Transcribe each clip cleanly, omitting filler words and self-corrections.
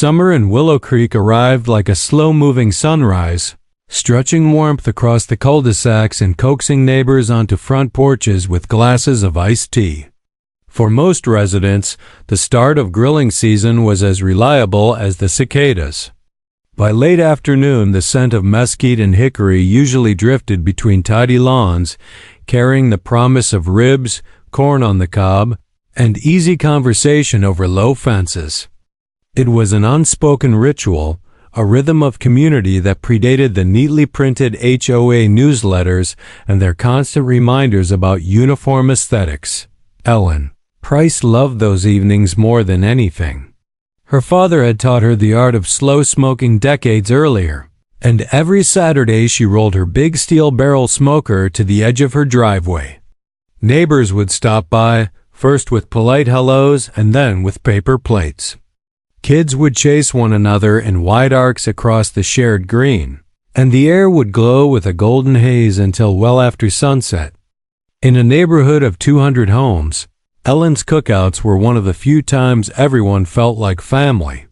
Summer in Willow Creek arrived like a slow-moving sunrise, stretching warmth across the cul-de-sacs and coaxing neighbors onto front porches with glasses of iced tea. For most residents, the start of grilling season was as reliable as the cicadas. By late afternoon, the scent of mesquite and hickory usually drifted between tidy lawns, carrying the promise of ribs, corn on the cob, and easy conversation over low fences. It was an unspoken ritual, a rhythm of community that predated the neatly printed HOA newsletters and their constant reminders about uniform aesthetics. Ellen Price loved those evenings more than anything. Her father had taught her the art of slow smoking decades earlier, and every Saturday she rolled her big steel barrel smoker to the edge of her driveway. Neighbors would stop by, first with polite hellos and then with paper plates. Kids would chase one another in wide arcs across the shared green, and the air would glow with a golden haze until well after sunset. In a neighborhood of 200 homes, Ellen's cookouts were one of the few times everyone felt like family.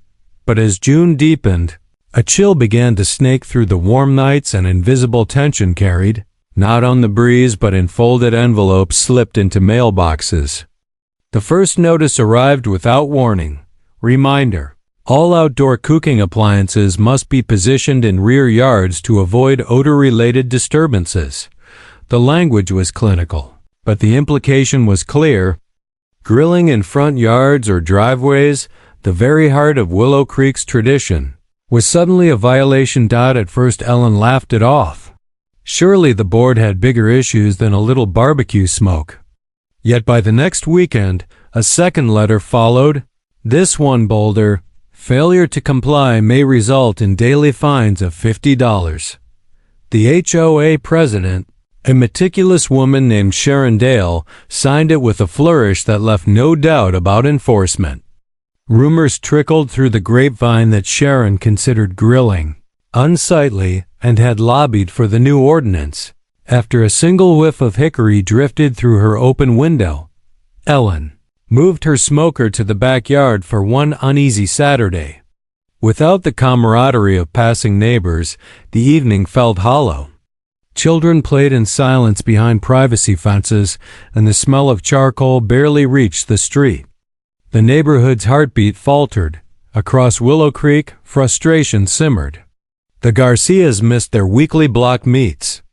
But as June deepened, a chill began to snake through the warm nights and invisible tension carried, not on the breeze but in folded envelopes slipped into mailboxes. The first notice arrived without warning. Reminder: all outdoor cooking appliances must be positioned in rear yards to avoid odor-related disturbances. The language was clinical, but the implication was clear. Grilling in front yards or driveways, the very heart of Willow Creek's tradition, was suddenly a violation. At first Ellen laughed it off. Surely the board had bigger issues than a little barbecue smoke. Yet by the next weekend, a second letter followed. This one bolder: failure to comply may result in daily fines of $50. The HOA president, a meticulous woman named Sharon Dale, signed it with a flourish that left no doubt about enforcement. Rumors trickled through the grapevine that Sharon considered grilling unsightly and had lobbied for the new ordinance. After a single whiff of hickory drifted through her open window, Ellen moved her smoker to the backyard for one uneasy Saturday. Without the camaraderie of passing neighbors, the evening felt hollow. Children played in silence behind privacy fences, and the smell of charcoal barely reached the street. The neighborhood's heartbeat faltered. Across Willow Creek, frustration simmered. The Garcias missed their weekly block meets.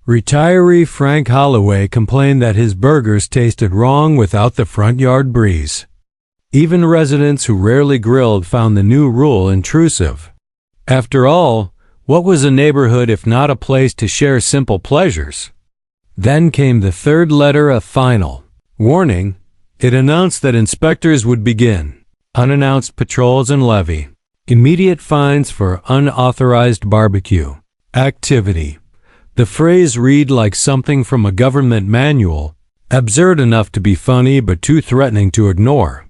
Retiree Frank Holloway complained that his burgers tasted wrong without the front yard breeze. Even residents who rarely grilled found the new rule intrusive. After all, what was a neighborhood if not a place to share simple pleasures? Then came the third letter, a final warning. It announced that inspectors would begin unannounced patrols and levy immediate fines for unauthorized barbecue activity. The phrase read like something from a government manual, absurd enough to be funny but too threatening to ignore.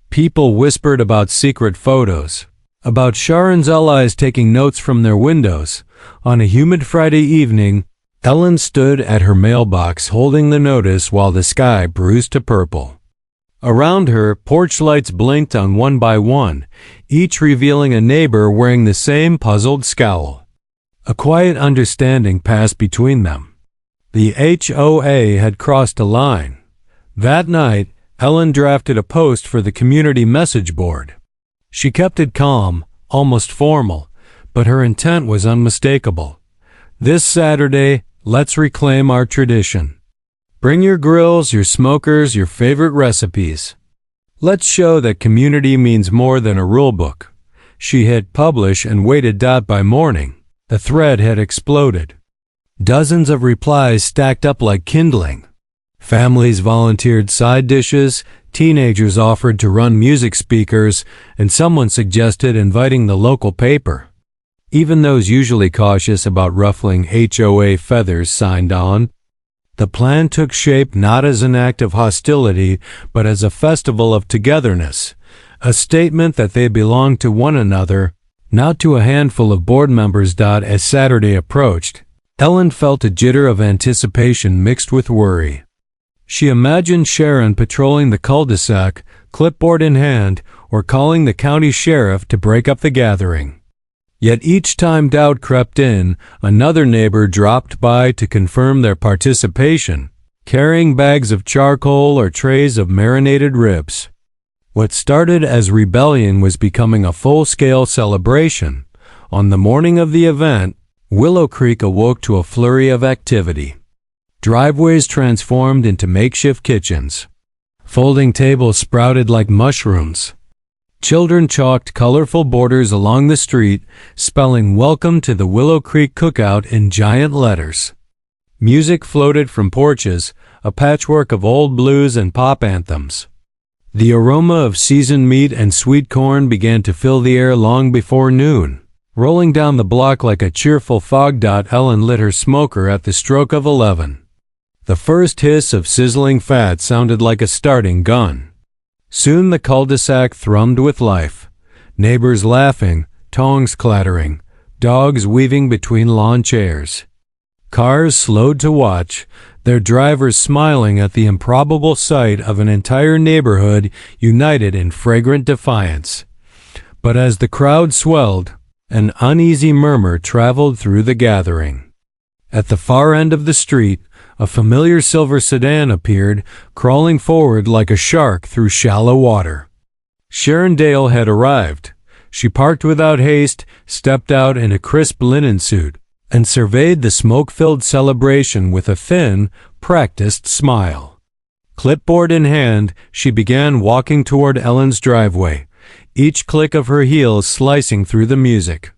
People whispered about secret photos, about Sharon's allies taking notes from their windows. On a humid Friday evening, Ellen stood at her mailbox holding the notice while the sky bruised to purple. Around her, porch lights blinked on one by one, each revealing a neighbor wearing the same puzzled scowl. A quiet understanding passed between them. The HOA had crossed a line. That night, Ellen drafted a post for the community message board. She kept it calm, almost formal, but her intent was unmistakable. This Saturday, let's reclaim our tradition. Bring your grills, your smokers, your favorite recipes. Let's show that community means more than a rulebook. She hit publish and waited. By morning, the thread had exploded. Dozens of replies stacked up like kindling. Families volunteered side dishes, teenagers offered to run music speakers, and someone suggested inviting the local paper. Even those usually cautious about ruffling HOA feathers signed on. The plan took shape not as an act of hostility, but as a festival of togetherness, a statement that they belonged to one another, not to a handful of board members. As Saturday approached, Ellen felt a jitter of anticipation mixed with worry. She imagined Sharon patrolling the cul-de-sac, clipboard in hand, or calling the county sheriff to break up the gathering. Yet each time doubt crept in, another neighbor dropped by to confirm their participation, carrying bags of charcoal or trays of marinated ribs. What started as rebellion was becoming a full-scale celebration. On the morning of the event, Willow Creek awoke to a flurry of activity. Driveways transformed into makeshift kitchens. Folding tables sprouted like mushrooms. Children chalked colorful borders along the street, spelling "Welcome to the Willow Creek Cookout" in giant letters. Music floated from porches, a patchwork of old blues and pop anthems. The aroma of seasoned meat and sweet corn began to fill the air long before noon. Rolling down the block like a cheerful fog. Ellen lit her smoker at the stroke of 11. The first hiss of sizzling fat sounded like a starting gun. Soon the cul-de-sac thrummed with life. Neighbors laughing, tongs clattering, dogs weaving between lawn chairs. Cars slowed to watch, their drivers smiling at the improbable sight of an entire neighborhood united in fragrant defiance. But as the crowd swelled, an uneasy murmur traveled through the gathering. At the far end of the street, a familiar silver sedan appeared, crawling forward like a shark through shallow water. Sharon Dale had arrived. She parked without haste, stepped out in a crisp linen suit, and surveyed the smoke-filled celebration with a thin, practiced smile. Clipboard in hand, she began walking toward Ellen's driveway, each click of her heels slicing through the music.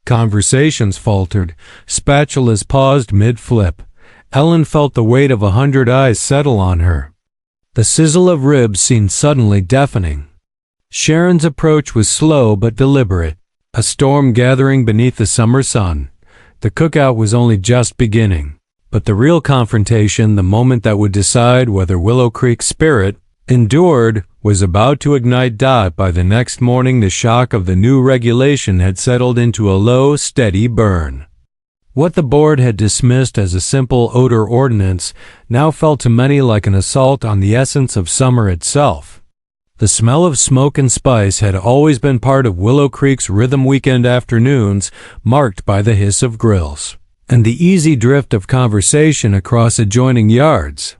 Conversations faltered, spatulas paused mid-flip. Ellen felt the weight of 100 eyes settle on her. The sizzle of ribs seemed suddenly deafening. Sharon's approach was slow but deliberate, a storm gathering beneath the summer sun. The cookout was only just beginning, but the real confrontation, the moment that would decide whether Willow Creek's spirit endured, was about to ignite. By the next morning, the shock of the new regulation had settled into a low, steady burn. What the board had dismissed as a simple odor ordinance now felt to many like an assault on the essence of summer itself. The smell of smoke and spice had always been part of Willow Creek's rhythm weekend afternoons, marked by the hiss of grills and the easy drift of conversation across adjoining yards.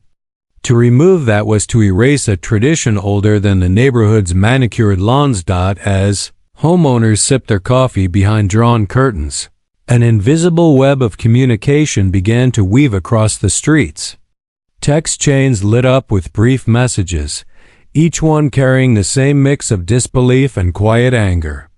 To remove that was to erase a tradition older than the neighborhood's manicured lawns. As homeowners sipped their coffee behind drawn curtains, an invisible web of communication began to weave across the streets. Text chains lit up with brief messages, each one carrying the same mix of disbelief and quiet anger.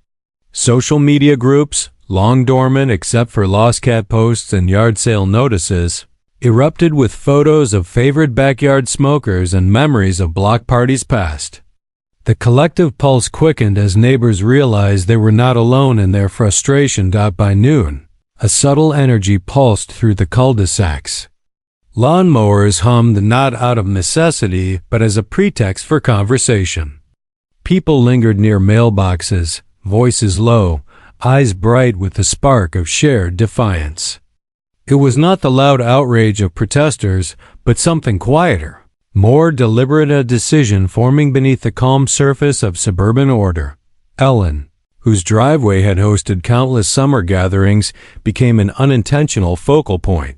Social media groups, long dormant except for lost cat posts and yard sale notices, erupted with photos of favorite backyard smokers and memories of block parties past. The collective pulse quickened as neighbors realized they were not alone in their frustration. By noon, a subtle energy pulsed through the cul-de-sacs. Lawnmowers hummed not out of necessity, but as a pretext for conversation. People lingered near mailboxes, voices low, eyes bright with the spark of shared defiance. It was not the loud outrage of protesters, but something quieter, more deliberate, a decision forming beneath the calm surface of suburban order. Ellen, whose driveway had hosted countless summer gatherings, became an unintentional focal point.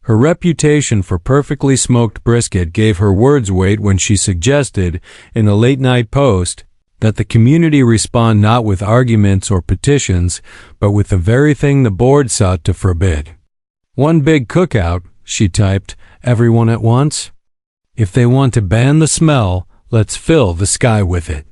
Her reputation for perfectly smoked brisket gave her words weight when she suggested, in a late-night post, that the community respond not with arguments or petitions, but with the very thing the board sought to forbid. "One big cookout," she typed, "everyone at once? If they want to ban the smell, let's fill the sky with it."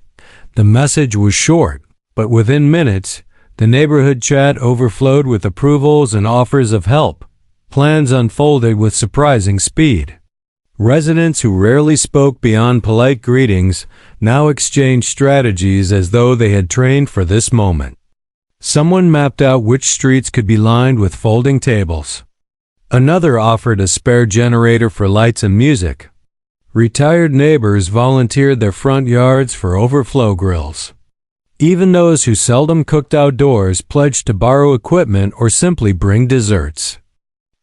The message was short, but within minutes, the neighborhood chat overflowed with approvals and offers of help. Plans unfolded with surprising speed. Residents who rarely spoke beyond polite greetings now exchanged strategies as though they had trained for this moment. Someone mapped out which streets could be lined with folding tables. Another offered a spare generator for lights and music. Retired neighbors volunteered their front yards for overflow grills. Even those who seldom cooked outdoors pledged to borrow equipment or simply bring desserts.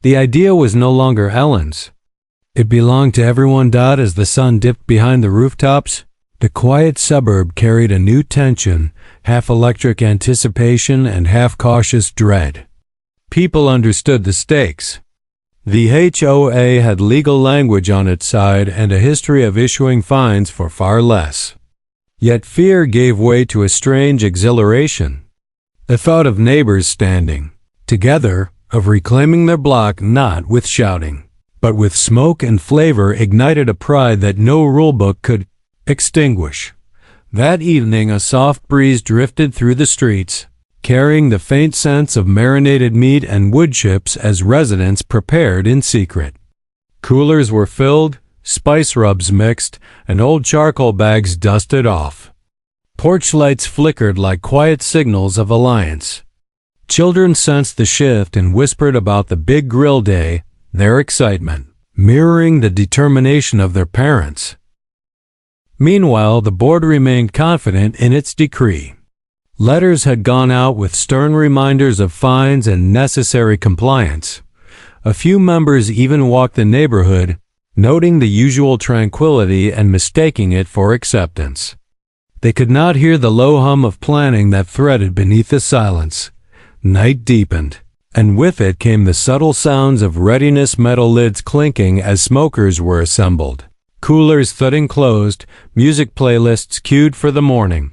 The idea was no longer Ellen's. It belonged to everyone. As the sun dipped behind the rooftops, The quiet suburb carried a new tension, half electric anticipation and half cautious dread. People understood the stakes. The HOA had legal language on its side and a history of issuing fines for far less. Yet fear gave way to a strange exhilaration. The thought of neighbors standing together, of reclaiming their block not with shouting, but with smoke and flavor, ignited a pride that no rulebook could extinguish. That evening a soft breeze drifted through the streets, carrying the faint sense of marinated meat and wood chips as residents prepared in secret. Coolers were filled, spice rubs mixed, and old charcoal bags dusted off. Porch lights flickered like quiet signals of alliance. Children sensed the shift and whispered about the big grill day, their excitement mirroring the determination of their parents. Meanwhile, the board remained confident in its decree. Letters had gone out with stern reminders of fines and necessary compliance. A few members even walked the neighborhood, noting the usual tranquility and mistaking it for acceptance. They could not hear the low hum of planning that threaded beneath the silence. Night deepened, and with it came the subtle sounds of readiness, metal lids clinking as smokers were assembled, coolers thudding closed, music playlists queued for the morning.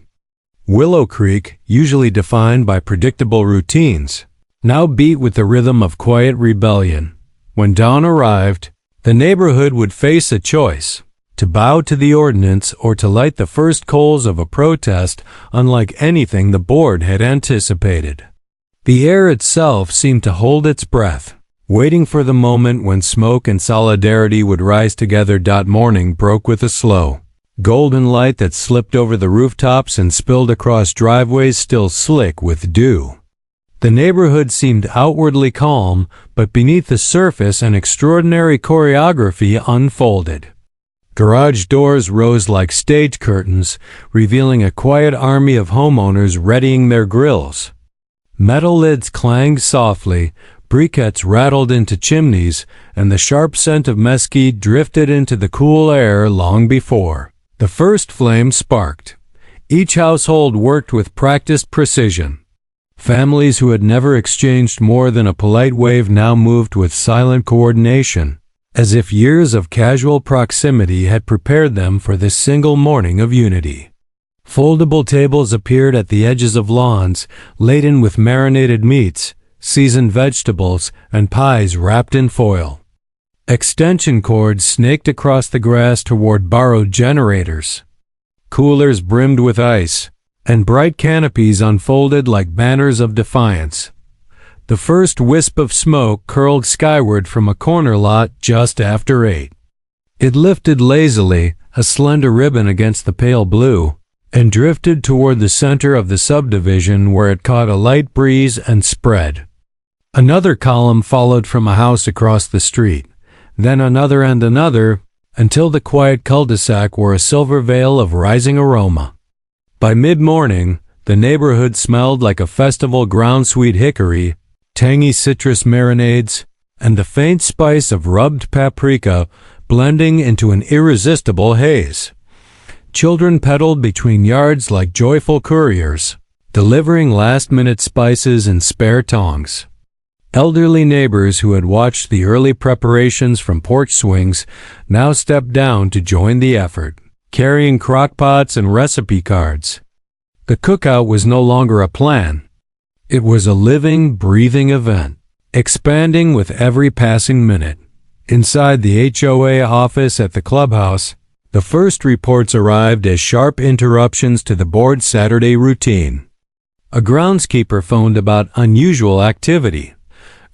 Willow Creek, usually defined by predictable routines, now beat with the rhythm of quiet rebellion. When dawn arrived, the neighborhood would face a choice: to bow to the ordinance or to light the first coals of a protest unlike anything the board had anticipated. The air itself seemed to hold its breath, waiting for the moment when smoke and solidarity would rise together. Morning broke with a slow, golden light that slipped over the rooftops and spilled across driveways still slick with dew. The neighborhood seemed outwardly calm, but beneath the surface an extraordinary choreography unfolded. Garage doors rose like stage curtains, revealing a quiet army of homeowners readying their grills. Metal lids clanged softly, briquettes rattled into chimneys, and the sharp scent of mesquite drifted into the cool air long before the first flame sparked. Each household worked with practiced precision. Families who had never exchanged more than a polite wave now moved with silent coordination, as if years of casual proximity had prepared them for this single morning of unity. Foldable tables appeared at the edges of lawns, laden with marinated meats, seasoned vegetables, and pies wrapped in foil. Extension cords snaked across the grass toward borrowed generators. Coolers brimmed with ice, and bright canopies unfolded like banners of defiance. The first wisp of smoke curled skyward from a corner lot just after 8. It lifted lazily, a slender ribbon against the pale blue, and drifted toward the center of the subdivision where it caught a light breeze and spread. Another column followed from a house across the street, then another and another, until the quiet cul-de-sac wore a silver veil of rising aroma. By mid-morning, the neighborhood smelled like a festival: ground sweet hickory, tangy citrus marinades, and the faint spice of rubbed paprika blending into an irresistible haze. Children pedaled between yards like joyful couriers, delivering last-minute spices and spare tongs. Elderly neighbors who had watched the early preparations from porch swings now stepped down to join the effort, carrying crockpots and recipe cards. The cookout was no longer a plan. It was a living, breathing event, expanding with every passing minute. Inside the HOA office at the clubhouse, the first reports arrived as sharp interruptions to the board's Saturday routine. A groundskeeper phoned about unusual activity.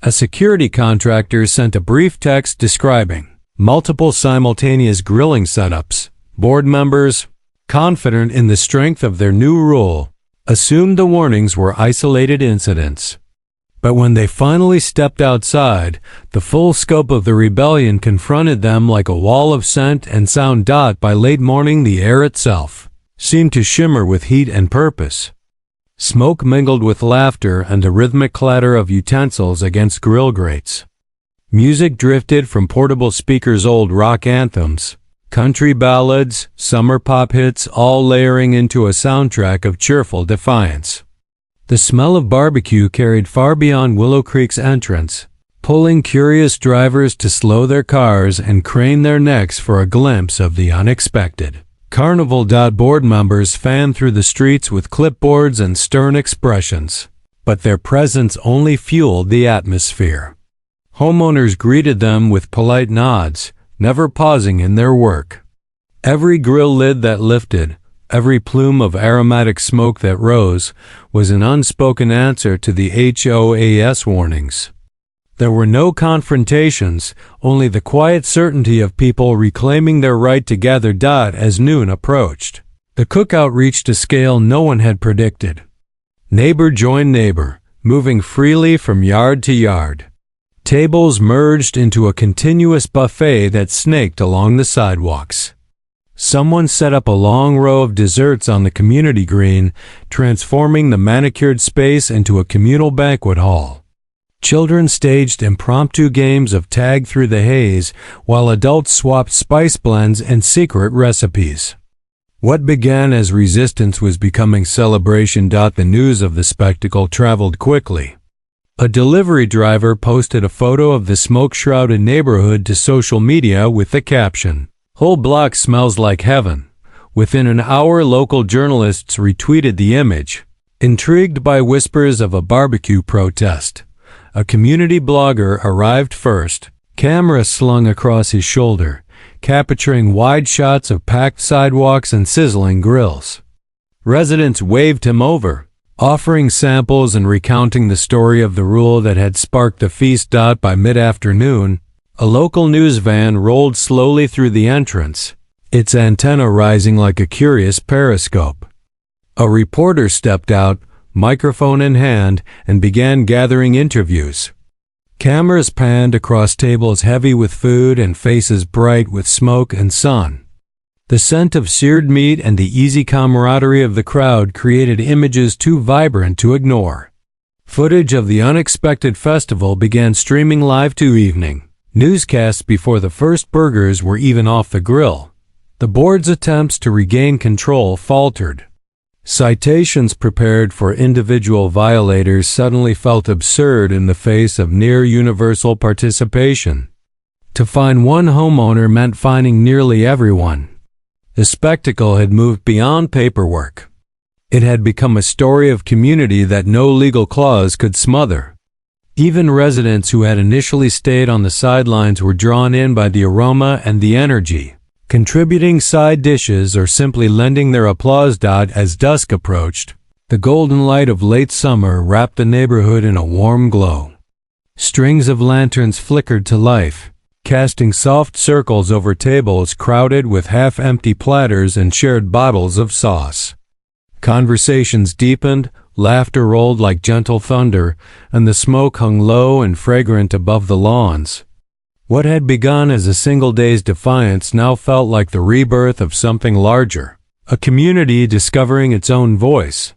A security contractor sent a brief text describing multiple simultaneous grilling setups. Board members, confident in the strength of their new rule, assumed the warnings were isolated incidents. But when they finally stepped outside, the full scope of the rebellion confronted them like a wall of scent and sound. By late morning, the air itself seemed to shimmer with heat and purpose. Smoke mingled with laughter and the rhythmic clatter of utensils against grill grates. Music drifted from portable speakers, old rock anthems, country ballads, summer pop hits, all layering into a soundtrack of cheerful defiance. The smell of barbecue carried far beyond Willow Creek's entrance, pulling curious drivers to slow their cars and crane their necks for a glimpse of the unexpected. Carnival board members fanned through the streets with clipboards and stern expressions, but their presence only fueled the atmosphere. Homeowners greeted them with polite nods, never pausing in their work. Every grill lid that lifted, every plume of aromatic smoke that rose, was an unspoken answer to the HOA's warnings. There were no confrontations, only the quiet certainty of people reclaiming their right to gather as noon approached. The cookout reached a scale no one had predicted. Neighbor joined neighbor, moving freely from yard to yard. Tables merged into a continuous buffet that snaked along the sidewalks. Someone set up a long row of desserts on the community green, transforming the manicured space into a communal banquet hall. Children staged impromptu games of tag through the haze, while adults swapped spice blends and secret recipes. What began as resistance was becoming celebration. The news of the spectacle traveled quickly. A delivery driver posted a photo of the smoke-shrouded neighborhood to social media with the caption, "Whole block smells like heaven." Within an hour, local journalists retweeted the image, intrigued by whispers of a barbecue protest. A community blogger arrived first, camera slung across his shoulder, capturing wide shots of packed sidewalks and sizzling grills. Residents waved him over, offering samples and recounting the story of the rule that had sparked the feast. By mid-afternoon, a local news van rolled slowly through the entrance, its antenna rising like a curious periscope. A reporter stepped out, microphone in hand, and began gathering interviews. Cameras panned across tables heavy with food and faces bright with smoke and sun. The scent of seared meat and the easy camaraderie of the crowd created images too vibrant to ignore. Footage of the unexpected festival began streaming live to evening newscasts before the first burgers were even off the grill. The board's attempts to regain control faltered. Citations prepared for individual violators suddenly felt absurd in the face of near-universal participation. To fine one homeowner meant fining nearly everyone. The spectacle had moved beyond paperwork. It had become a story of community that no legal clause could smother. Even residents who had initially stayed on the sidelines were drawn in by the aroma and the energy, contributing side dishes or simply lending their applause. As dusk approached, the golden light of late summer wrapped the neighborhood in a warm glow. Strings of lanterns flickered to life, casting soft circles over tables crowded with half-empty platters and shared bottles of sauce. Conversations deepened, laughter rolled like gentle thunder, and the smoke hung low and fragrant above the lawns. What had begun as a single day's defiance now felt like the rebirth of something larger, a community discovering its own voice.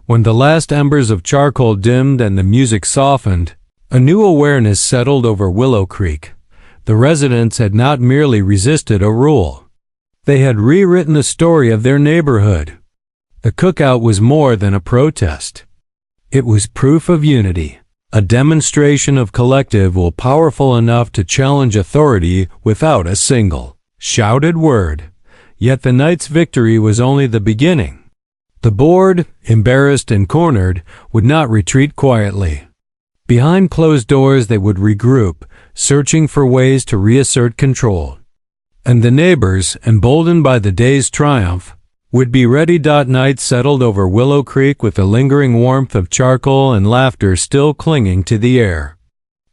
When the last embers of charcoal dimmed and the music softened, a new awareness settled over Willow Creek. The residents had not merely resisted a rule. They had rewritten the story of their neighborhood. The cookout was more than a protest. It was proof of unity. A demonstration of collective will powerful enough to challenge authority without a single shouted word. Yet the night's victory was only the beginning. The board, embarrassed and cornered, would not retreat quietly. Behind closed doors they would regroup, searching for ways to reassert control. And the neighbors, emboldened by the day's triumph, would be ready. Night settled over Willow Creek with the lingering warmth of charcoal and laughter still clinging to the air.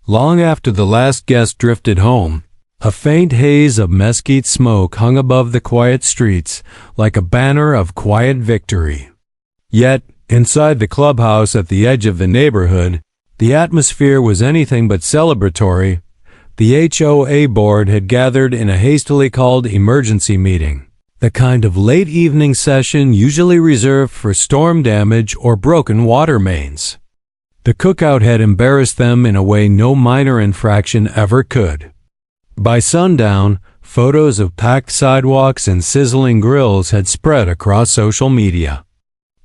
Long after the last guest drifted home, a faint haze of mesquite smoke hung above the quiet streets, like a banner of quiet victory. Yet, inside the clubhouse at the edge of the neighborhood, the atmosphere was anything but celebratory. The HOA board had gathered in a hastily called emergency meeting, the kind of late evening session usually reserved for storm damage or broken water mains. The cookout had embarrassed them in a way no minor infraction ever could. By sundown, Photos of packed sidewalks and sizzling grills had spread across social media.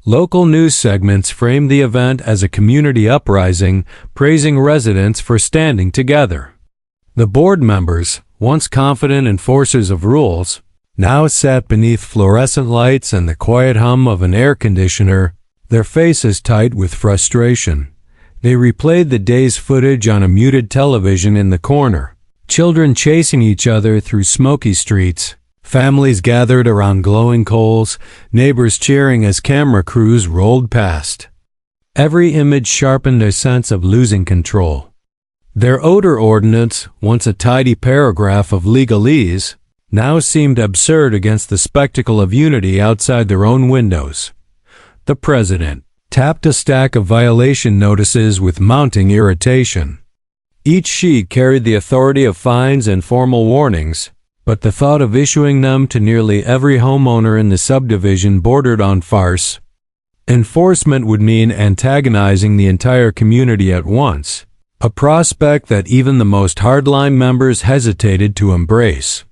Local news segments framed the event as a community uprising, praising residents for standing together. The board members, once confident enforcers of rules, now sat beneath fluorescent lights and the quiet hum of an air conditioner, their faces tight with frustration. They replayed the day's footage on a muted television in the corner. Children chasing each other through smoky streets, families gathered around glowing coals, neighbors cheering as camera crews rolled past. Every image sharpened a sense of losing control. Their odor ordinance, once a tidy paragraph of legalese, now seemed absurd against the spectacle of unity outside their own windows. The president tapped a stack of violation notices with mounting irritation. Each sheet carried the authority of fines and formal warnings, but the thought of issuing them to nearly every homeowner in the subdivision bordered on farce. Enforcement would mean antagonizing the entire community at once, a prospect that even the most hardline members hesitated to embrace.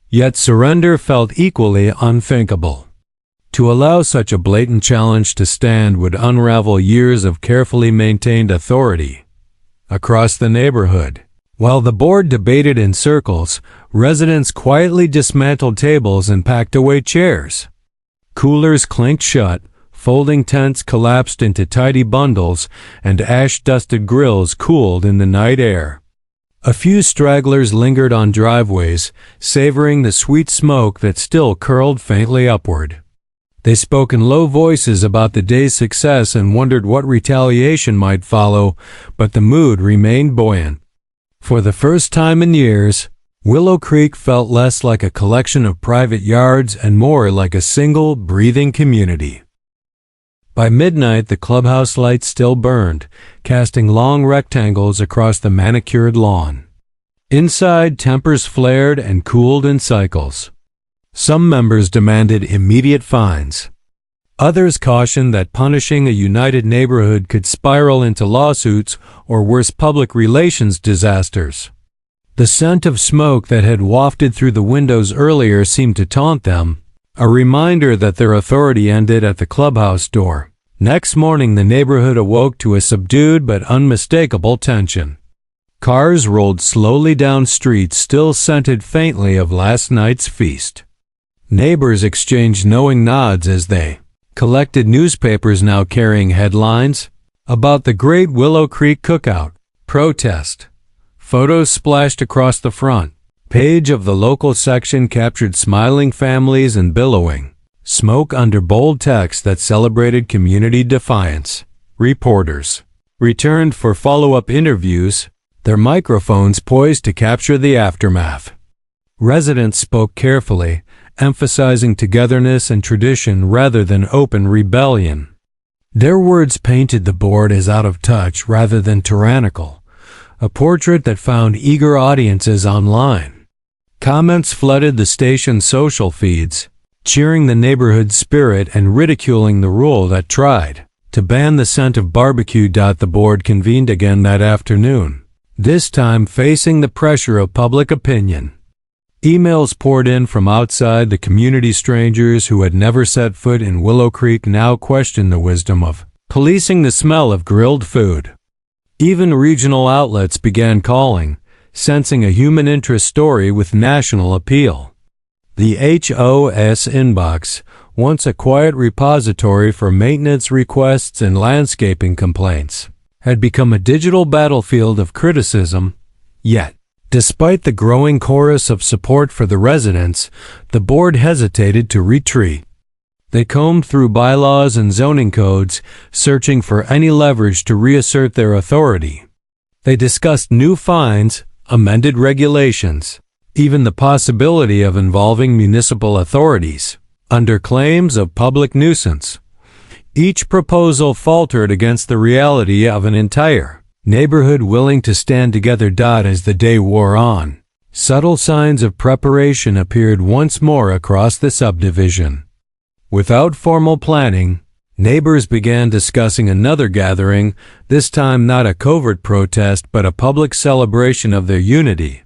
Yet surrender felt equally unthinkable. To allow such a blatant challenge to stand would unravel years of carefully maintained authority. Across the neighborhood, while the board debated in circles, residents quietly dismantled tables and packed away chairs. Coolers clinked shut, folding tents collapsed into tidy bundles, and ash-dusted grills cooled in the night air. A few stragglers lingered on driveways, savoring the sweet smoke that still curled faintly upward. They spoke in low voices about the day's success and wondered what retaliation might follow, but the mood remained buoyant. For the first time in years, Willow Creek felt less like a collection of private yards and more like a single, breathing community. By midnight, the clubhouse lights still burned, casting long rectangles across the manicured lawn. Inside, tempers flared and cooled in cycles. Some members demanded immediate fines. Others cautioned that punishing a united neighborhood could spiral into lawsuits or worse public relations disasters. The scent of smoke that had wafted through the windows earlier seemed to taunt them, a reminder that their authority ended at the clubhouse door. Next morning, the neighborhood awoke to a subdued but unmistakable tension. Cars rolled slowly down streets still scented faintly of last night's feast. Neighbors exchanged knowing nods as they collected newspapers now carrying headlines about the Great Willow Creek Cookout protest. Photos splashed across the front page of the local section captured smiling families and billowing smoke under bold text that celebrated community defiance. Reporters returned for follow-up interviews, their microphones poised to capture the aftermath. Residents spoke carefully, emphasizing togetherness and tradition rather than open rebellion. Their words painted the board as out of touch rather than tyrannical, a portrait that found eager audiences online. Comments flooded the station's social feeds, cheering the neighborhood spirit and ridiculing the rule that tried to ban the scent of barbecue. The board convened again that afternoon, this time facing the pressure of public opinion. Emails poured in from outside the community. Strangers who had never set foot in Willow Creek now questioned the wisdom of policing the smell of grilled food. Even regional outlets began calling, sensing a human interest story with national appeal. The HOS inbox, once a quiet repository for maintenance requests and landscaping complaints, had become a digital battlefield of criticism. Yet, despite the growing chorus of support for the residents, the board hesitated to retreat. They combed through bylaws and zoning codes, searching for any leverage to reassert their authority. They discussed new fines, amended regulations, even the possibility of involving municipal authorities, under claims of public nuisance. Each proposal faltered against the reality of an entire neighborhood willing to stand together. As the day wore on, subtle signs of preparation appeared once more across the subdivision. Without formal planning, neighbors began discussing another gathering, this time not a covert protest but a public celebration of their unity.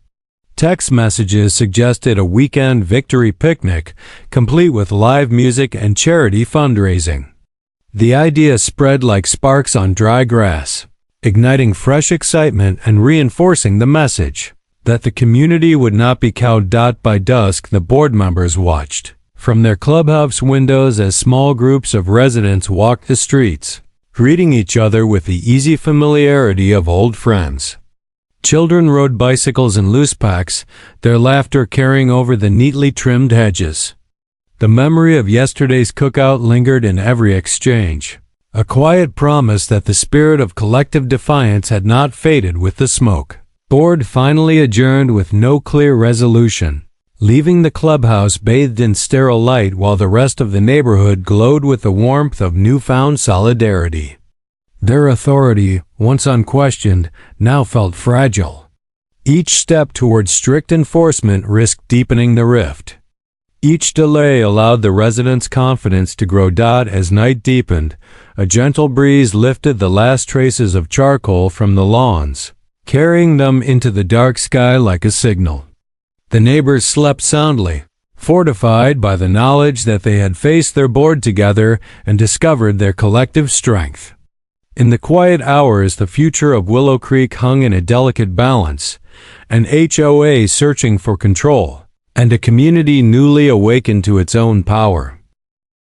Text messages suggested a weekend victory picnic, complete with live music and charity fundraising. The idea spread like sparks on dry grass, igniting fresh excitement and reinforcing the message that the community would not be cowed. By dusk, the board members watched from their clubhouse windows as small groups of residents walked the streets, greeting each other with the easy familiarity of old friends. Children rode bicycles in loose packs, their laughter carrying over the neatly trimmed hedges. The memory of yesterday's cookout lingered in every exchange, a quiet promise that the spirit of collective defiance had not faded with the smoke. Board finally adjourned with no clear resolution, leaving the clubhouse bathed in sterile light while the rest of the neighborhood glowed with the warmth of newfound solidarity. Their authority, once unquestioned, now felt fragile. Each step toward strict enforcement risked deepening the rift. Each delay allowed the residents' confidence to grow. As night deepened, a gentle breeze lifted the last traces of charcoal from the lawns, carrying them into the dark sky like a signal. The neighbors slept soundly, fortified by the knowledge that they had faced their board together and discovered their collective strength. In the quiet hours, the future of Willow Creek hung in a delicate balance, an HOA searching for control, and a community newly awakened to its own power.